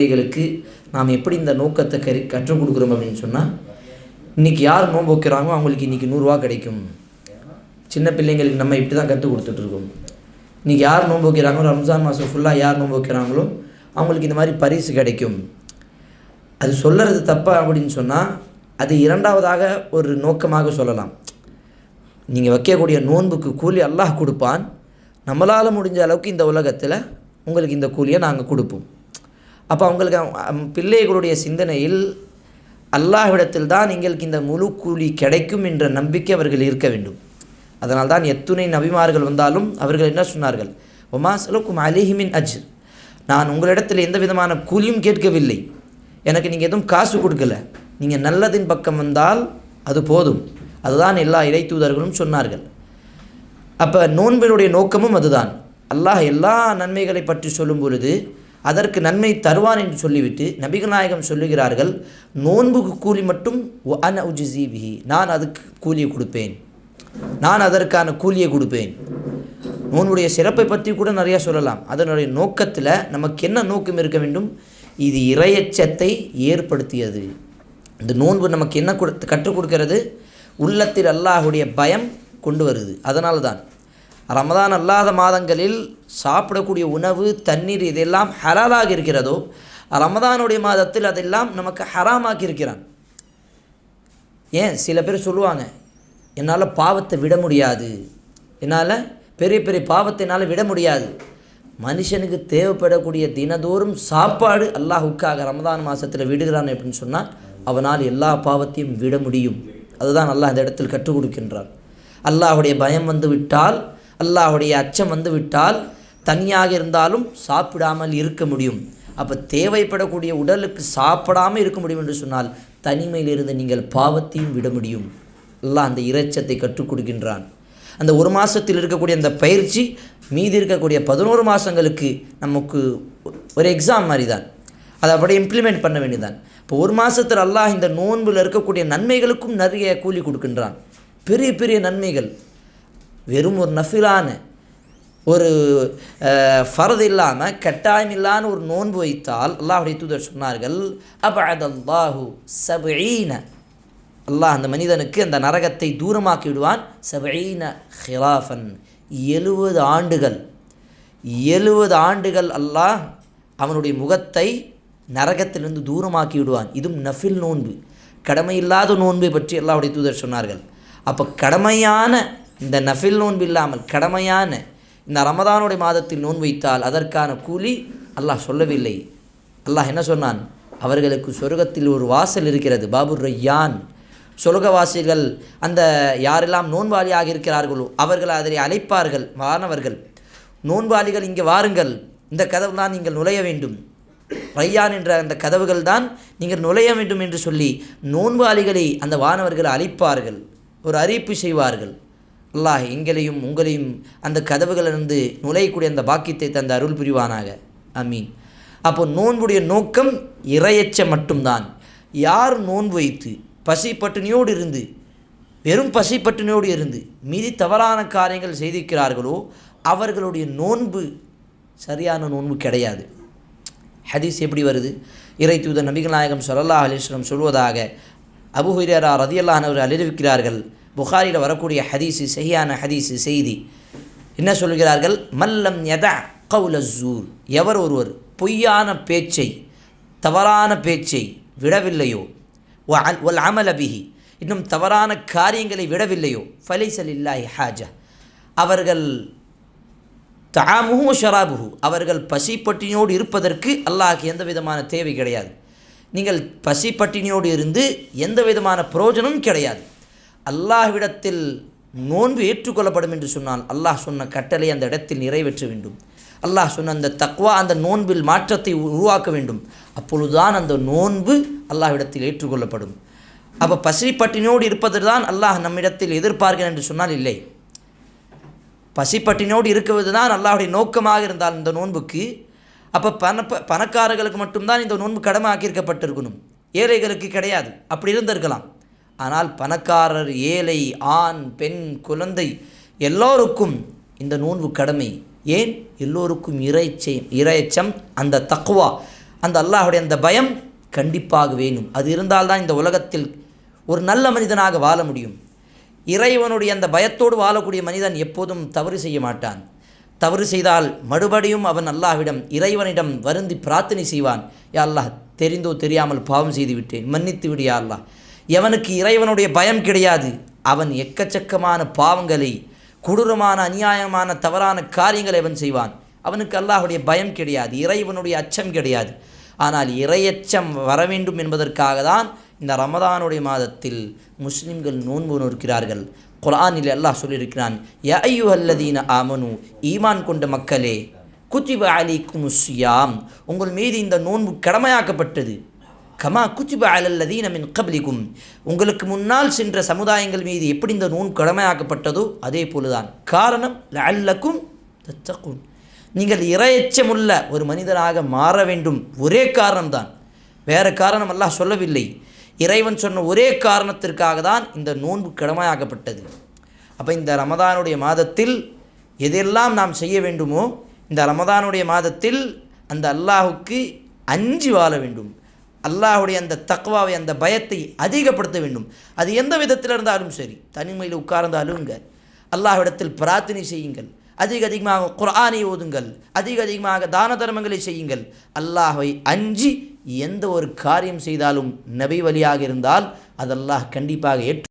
பிள்ளைகளுக்கு நாம் எப்படி இந்த நோக்கத்தை கற்றுக் கொடுக்குறோம் அப்படின்னு சொன்னால், இன்றைக்கி யார் நோன்பு வைக்கிறாங்களோ அவங்களுக்கு இன்றைக்கி 100 ரூபா கிடைக்கும். சின்ன பிள்ளைங்களுக்கு நம்ம இப்படி தான் கற்றுக் கொடுத்துட்ருக்கோம். இன்றைக்கி யார் நோன்பு வைக்கிறாங்களோ, ரம்ஜான் மாதம் ஃபுல்லாக யார் நோன்பு வைக்கிறாங்களோ அவங்களுக்கு இந்த மாதிரி பரிசு கிடைக்கும். அது சொல்கிறது தப்பா அப்படின்னு சொன்னால், அது இரண்டாவதாக ஒரு நோக்கமாக சொல்லலாம். நீங்கள் வைக்கக்கூடிய நோன்புக்கு கூலி அல்லாஹ் கொடுப்பான். நம்மளால் முடிஞ்ச அளவுக்கு இந்த உலகத்தில் உங்களுக்கு இந்த கூலியை நாங்கள் கொடுப்போம். அப்போ அவங்களுக்கு பிள்ளைகளுடைய சிந்தனையில் அல்லாஹ்விடத்தில் தான் எங்களுக்கு இந்த முழு கூலி கிடைக்கும் என்ற நம்பிக்கை அவர்கள் இருக்க வேண்டும். அதனால் தான் எத்துணை நபிமார்கள் வந்தாலும் அவர்கள் என்ன சொன்னார்கள்? ஒமா சலுக்கும் அலிஹிமின் அஜ்ர், நான் உங்களிடத்தில் எந்த விதமான கூலியும் கேட்கவில்லை, எனக்கு நீங்கள் எதுவும் காசு கொடுக்கல, நீங்கள் நல்லதின் பக்கம் வந்தால் அது போதும். அதுதான் எல்லா இறை தூதர்களும் சொன்னார்கள். அப்போ நோன்பினுடைய நோக்கமும் அதுதான். அல்லாஹ் எல்லா நன்மைகளை பற்றி சொல்லும் பொழுது அதற்கு நன்மை தருவான் என்று சொல்லிவிட்டு நபிகள் நாயகம் சொல்லுகிறார்கள், நோன்புக்கு கூலி மட்டும் அன உஜிசிபிஹி, நான் அதுக்கு கூலியை கொடுப்பேன், நான் அதற்கான கூலியை கொடுப்பேன். நோன்புடைய சிறப்பை பற்றி கூட நிறையா சொல்லலாம். அதனுடைய நோக்கத்தில் நமக்கு என்ன நோக்கம் இருக்க வேண்டும்? இது இறையச்சத்தை ஏற்படுத்தியது. இந்த நோன்பு நமக்கு என்ன கற்றுக் கொடுக்கிறது? உள்ளத்தில் அல்லாஹுடைய பயம் கொண்டு வருது. அதனால தான் ரமதான் அல்லாத மாதங்களில் சாப்பிடக்கூடிய உணவு, தண்ணீர் இதெல்லாம் ஹலாலாக இருக்கிறதோ, ரமதானுடைய மாதத்தில் அதெல்லாம் நமக்கு ஹராமாக்கி இருக்கிறான். ஏன் சில பேர் சொல்லுவாங்க, என்னால் பாவத்தை விட முடியாது, என்னால் பெரிய பெரிய பாவத்தை என்னால் விட முடியாது. மனுஷனுக்கு தேவைப்படக்கூடிய தினதோறும் சாப்பாடு அல்லாஹுக்காக ரமதான் மாதத்தில் விடுகிறான் அப்படின்னு சொன்னால் அவனால் எல்லா பாவத்தையும் விட முடியும். அதுதான் அல்லாஹ் இந்த இடத்தில் கற்றுக் கொடுக்கின்றான். அல்லாஹுடைய பயம் வந்து விட்டால், அல்லாஹுடைய அச்சம் வந்து விட்டால் தனியாக இருந்தாலும் சாப்பிடாமல் இருக்க முடியும். அப்போ தேவைப்படக்கூடிய உடலுக்கு சாப்பிடாமல் இருக்க முடியும் என்று சொன்னால் தனிமையிலிருந்து நீங்கள் பாவத்தையும் விட முடியும். அல்லாஹ் அந்த இறைச்சத்தை கற்றுக் கொடுக்கின்றான். அந்த ஒரு மாதத்தில் இருக்கக்கூடிய அந்த பயிற்சி மீதி இருக்கக்கூடிய 11 மாதங்களுக்கு நமக்கு ஒரு எக்ஸாம் மாதிரி தான். அதை அப்படியே இம்ப்ளிமெண்ட் பண்ண வேண்டியதான். இப்போ ஒரு மாதத்தில் அல்லாஹ் இந்த நோன்பில் இருக்கக்கூடிய நன்மைகளுக்கும் நிறைய கூலி கொடுக்கின்றான். பெரிய பெரிய நன்மைகள். வெறும் ஒரு நஃபிலான ஒரு ஃபர்து இல்லாமல் கட்டாயம் இல்லாத ஒரு நோன்பு வைத்தால் அல்லாஹுடைய தூதர் சொன்னார்கள், அபஅதல்லாஹு 70, அல்லாஹ் அந்த மனிதனுக்கு அந்த நரகத்தை தூரமாக்கி விடுவான். 70 ஹிராஃபன், 70 ஆண்டுகள். 70 ஆண்டுகள் அல்லாஹ் அவனுடைய முகத்தை நரகத்திலிருந்து தூரமாக்கி விடுவான். இதுவும் நஃபில் நோன்பு, கடமையில்லாத நோன்பை பற்றி அல்லாஹுடைய தூதர் சொன்னார்கள். அப்போ கடமையான இந்த நஃபில் நோன்பு இல்லாமல் கடமையான இந்த ரமதானுடைய மாதத்தில் நோன்பு வைத்தால் அதற்கான கூலி அல்லாஹ் சொல்லவில்லை. அல்லாஹ் என்ன சொன்னான்? அவர்களுக்கு சொர்க்கத்தில் ஒரு வாசல் இருக்கிறது, பாபுர் ரையான். சொர்க்கவாசிகள் அந்த யாரெல்லாம் நோன்பாளியாக இருக்கிறார்களோ அவர்கள் அதை அழைப்பார்கள், மாணவர்கள் நோன்பாளிகள் இங்கே வாருங்கள், இந்த கதவு தான் நீங்கள் நுழைய வேண்டும், ரையான் என்ற அந்த கதவுகள் தான் நீங்கள் நுழைய வேண்டும் என்று சொல்லி நோன்பாளிகளை அந்த வானவர்கள் அழைப்பார்கள், ஒரு அறிவிப்பு செய்வார்கள். அல்லாஹ் எங்களையும் உங்களையும் அந்த கதவுகளிலிருந்து நுழையக்கூடிய அந்த பாக்கியத்தை தந்த அருள் புரிவானாக. ஆமீன். அப்போ நோன்புடைய நோக்கம் இறையச்சம் மட்டும்தான். யார் நோன்பு வைத்து பசி பட்டினியோடு இருந்து, வெறும் பசி பட்டினியோடு இருந்து மீதி தவறான காரியங்கள் செய்திருக்கிறார்களோ அவர்களுடைய நோன்பு சரியான நோன்பு கிடையாது. ஹதீஸ் எப்படி வருது? இறை தூதர் நபிகள் நாயகம் ஸல்லல்லாஹு அலைஹி வஸல்லம் சொல்வதாக அபூ ஹுரைரா ரலியல்லாஹு அன்ஹு அறிவிக்கிறார்கள். புகாரியில் வரக்கூடிய ஹதீஸு, சஹீஹான ஹதீஸு செய்தி என்ன சொல்கிறார்கள்? மல்லம் யதா கௌல ஸூர், எவர் ஒருவர் பொய்யான பேச்சை, தவறான பேச்சை விடவில்லையோ, வல் அமல பிஹி, இன்னும் தவறான காரியங்களை விடவில்லையோ, ஃபலைஸ லில்லாஹி ஹாஜா, அவர்கள் தஆமுஹு ஷராபுஹு, அவர்கள் பசி பட்டினியோடு இருப்பதற்கு அல்லாஹ்க்கு எந்த விதமான தேவை கிடையாது. நீங்கள் பசி பட்டினியோடு இருந்து எந்த விதமான பிரயோஜனமும் கிடையாது. அல்லாஹ்விடத்தில் நோன்பு ஏற்றுக்கொள்ளப்படும் என்று சொன்னால் அல்லாஹ் சொன்ன கட்டளை அந்த இடத்தில் நிறைவேற்ற வேண்டும். அல்லாஹ் சொன்ன அந்த தக்வா அந்த நோன்பில் மாற்றத்தை உருவாக்க வேண்டும். அப்பொழுதுதான் அந்த நோன்பு அல்லாஹ்விடத்தில் ஏற்றுக்கொள்ளப்படும். அப்போ பசி பட்டினியோடு இருப்பது தான் அல்லாஹ் நம்மிடத்தில் எதிர்பார்க்கிறேன் என்று சொன்னால் இல்லை. பசிப்பட்டினோடு இருக்குவது தான் அல்லாஹுடைய நோக்கமாக இருந்தால் இந்த நோன்புக்கு, அப்போ பணக்காரர்களுக்கு மட்டும்தான் இந்த நோன்பு கடமை ஆக்கியிருக்கப்பட்டிருக்கணும், ஏழைகளுக்கு கிடையாது. அப்படி இருந்திருக்கலாம். ஆனால் பணக்காரர், ஏழை, ஆண், பெண், குழந்தை எல்லோருக்கும் இந்த நோன்பு கடமை. ஏன்? எல்லோருக்கும் இறைச்சம், அந்த தக்வா, அந்த அல்லாஹுடைய அந்த பயம் கண்டிப்பாக வேணும். அது இருந்தால்தான் இந்த உலகத்தில் ஒரு நல்ல மனிதனாக வாழ முடியும். இறைவனுடைய அந்த பயத்தோடு வாழக்கூடிய மனிதன் எப்போதும் தவறு செய்ய மாட்டான். தவறு செய்தால் மறுபடியும் அவன் அல்லாஹ்விடம் இறைவனிடம் வருந்தி பிரார்த்தனை செய்வான். யா அல்லாஹ், தெரிந்தோ தெரியாமல் பாவம் செய்து விட்டேன், மன்னித்து விடு யா அல்லாஹ். எவனுக்கு இறைவனுடைய பயம் கிடையாது அவன் எக்கச்சக்கமான பாவங்களை, கொடூரமான அநியாயமான தவறான காரியங்களை அவன் செய்வான். அவனுக்கு அல்லாஹுடைய பயம் கிடையாது, இறைவனுடைய அச்சம் கிடையாது. ஆனால் இறையச்சம் வர வேண்டும் என்பதற்காக தான் இந்த ரமதானுடைய மாதத்தில் முஸ்லிம்கள் நோன்பு நோக்கிறார்கள். குர்ஆனில் அல்லாஹ் சொல்லியிருக்கிறான், யா அய்யுஹல்லதீன ஆமனு, ஈமான் கொண்ட மக்களே, குத்திப அலைக்குமுஸ் ஸியாம், உங்கள் மீது இந்த நோன்பு கடமையாக்கப்பட்டது. கமா குத்திப அலல்லதீன மின் கப்லிக்கும், உங்களுக்கு முன்னால் சென்ற சமுதாயங்கள் மீது எப்படி இந்த நோன்பு கடமையாக்கப்பட்டதோ அதே போலதான். காரணம் லஅல்லக்கும் தத்தகுன், நீங்கள் இறையச்சமுள்ள ஒரு மனிதனாக மாற வேண்டும். ஒரே காரணம்தான், வேறு காரணம் அல்லாஹ் சொல்லவில்லை. இறைவன் சொன்ன ஒரே காரணத்திற்காக தான் இந்த நோன்பு கடமையாக்கப்பட்டது. அப்போ இந்த ரமதானுடைய மாதத்தில் எதெல்லாம் நாம் செய்ய வேண்டுமோ, இந்த ரமதானுடைய மாதத்தில் அந்த அல்லாஹுக்கு அஞ்சி வாழ வேண்டும். அல்லாஹுடைய அந்த தக்வாவை, அந்த பயத்தை அதிகப்படுத்த வேண்டும். அது எந்த விதத்தில் இருந்தாலும் சரி, தனிமையில் உட்கார்ந்து அழுங்க, அல்லாஹ்விடத்தில் பிரார்த்தனை செய்யுங்கள், அதிகமாக குர்ஆனை ஓதுங்கள், அதிகமாக தான தர்மங்களை செய்யுங்கள். அல்லாஹ்வை அஞ்சி எந்த ஒரு காரியம் செய்தாலும் நபி வழியாக இருந்தால் அது அல்லாஹ் கண்டிப்பாக ஏற்று